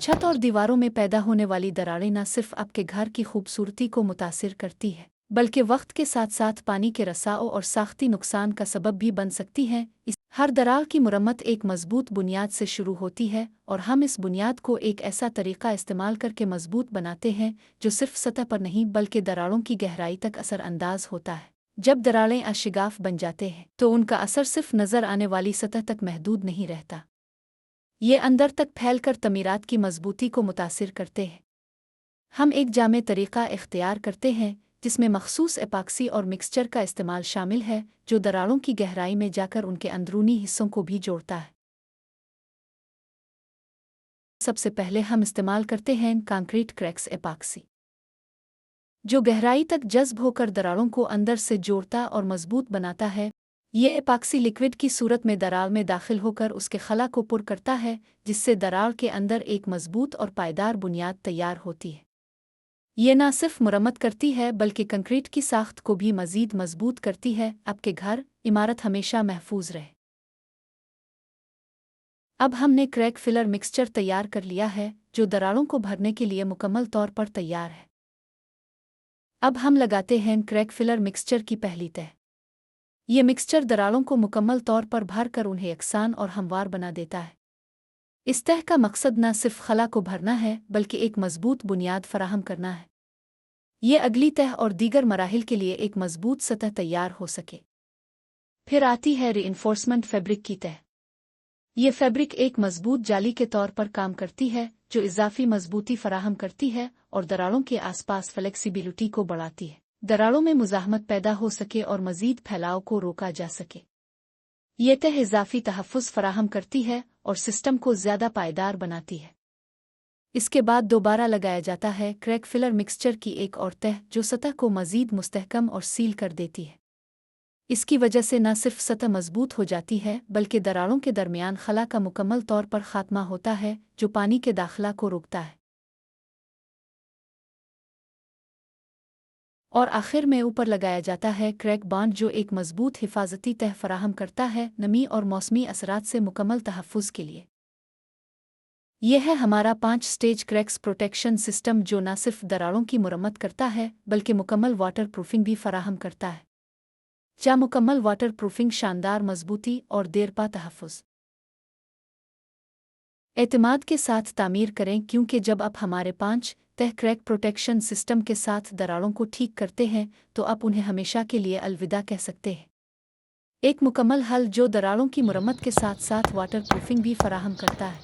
छत और दीवारों में पैदा होने वाली दरारें न सिर्फ आपके घर की खूबसूरती को मुतासिर करती है, बल्कि वक्त के साथ साथ पानी के रसाव और साख्ती नुकसान का सबब भी बन सकती हैं। हर दरार की मुरम्मत एक मजबूत बुनियाद से शुरू होती है और हम इस बुनियाद को एक ऐसा तरीका इस्तेमाल करके मजबूत बनाते हैं जो सिर्फ सतह पर नहीं बल्कि दरारों की गहराई तक असर अंदाज होता है। जब दरारें अशिगाफ बन जाते हैं तो उनका असर सिर्फ नज़र आने वाली सतह तक महदूद नहीं रहता, ये अंदर तक फैलकर तमीरात की मजबूती को मुतासिर करते हैं। हम एक जामे तरीका इख्तियार करते हैं जिसमें मखसूस एपाक्सी और मिक्सचर का इस्तेमाल शामिल है जो दरारों की गहराई में जाकर उनके अंदरूनी हिस्सों को भी जोड़ता है। सबसे पहले हम इस्तेमाल करते हैं कंक्रीट क्रैक्स एपाक्सी, जो गहराई तक जज्ब होकर दरारों को अंदर से जोड़ता और मजबूत बनाता है। ये एपाक्सी लिक्विड की सूरत में दरार में दाखिल होकर उसके खला को पुर करता है, जिससे दरार के अंदर एक मजबूत और पायदार बुनियाद तैयार होती है। ये न सिर्फ मुरम्मत करती है बल्कि कंक्रीट की साख्त को भी मज़ीद मजबूत करती है, आपके घर इमारत हमेशा महफूज रहे। अब हमने क्रैक फिलर मिक्सचर तैयार कर लिया है जो दरारों को भरने के लिए मुकम्मल तौर पर तैयार है। अब हम लगाते हैं क्रैक फिलर मिक्सचर की पहली तह। ये मिक्सचर दरारों को मुकम्मल तौर पर भर कर उन्हें यकसान और हमवार बना देता है। इस तह का मकसद न सिर्फ खला को भरना है बल्कि एक मजबूत बुनियाद फराहम करना है, ये अगली तह और दीगर मराहिल के लिए एक मजबूत सतह तैयार हो सके। फिर आती है रीइंफोर्समेंट फैब्रिक की तह। ये फैब्रिक एक मजबूत जाली के तौर पर काम करती है जो इजाफी मजबूती फराहम करती है और दरारों के आसपास फ्लेक्सिबिलिटी को बढ़ाती है, दरारों में मुज़ाहमत पैदा हो सके और मजीद फैलाव को रोका जा सके। ये तह इजाफी तहफ़्फ़ुज़ फराहम करती है और सिस्टम को ज़्यादा पायदार बनाती है। इसके बाद दोबारा लगाया जाता है क्रैक फिलर मिक्सचर की एक और तह जो सतह को मज़ीद मुस्तहकम और सील कर देती है। इसकी वजह से न सिर्फ सतह मजबूत हो जाती है बल्कि दरारों के दरमियान खला का मुकम्मल तौर पर खात्मा होता है जो पानी के दाखिला को रोकता है। और आखिर में ऊपर लगाया जाता है क्रैक बॉन्ड जो एक मजबूत हिफाजती तह फराहम करता है नमी और मौसमी असरात से मुकम्मल तहफ़्फ़ुज़ के लिए। यह है हमारा 5 स्टेज क्रैक्स प्रोटेक्शन सिस्टम जो न सिर्फ दरारों की मुरम्मत करता है बल्कि मुकम्मल वाटर प्रूफिंग भी फराहम करता है। क्या मुकम्मल वाटर प्रूफिंग, शानदार मजबूती और देरपा तहफ़्फ़ुज़ एतमाद के साथ तामीर करें, क्योंकि जब आप हमारे 5 तह क्रैक प्रोटेक्शन सिस्टम के साथ दरारों को ठीक करते हैं तो आप उन्हें हमेशा के लिए अलविदा कह सकते हैं। एक मुकम्मल हल जो दरारों की मुरम्मत के साथ साथ वाटर प्रूफिंग भी फराहम करता है।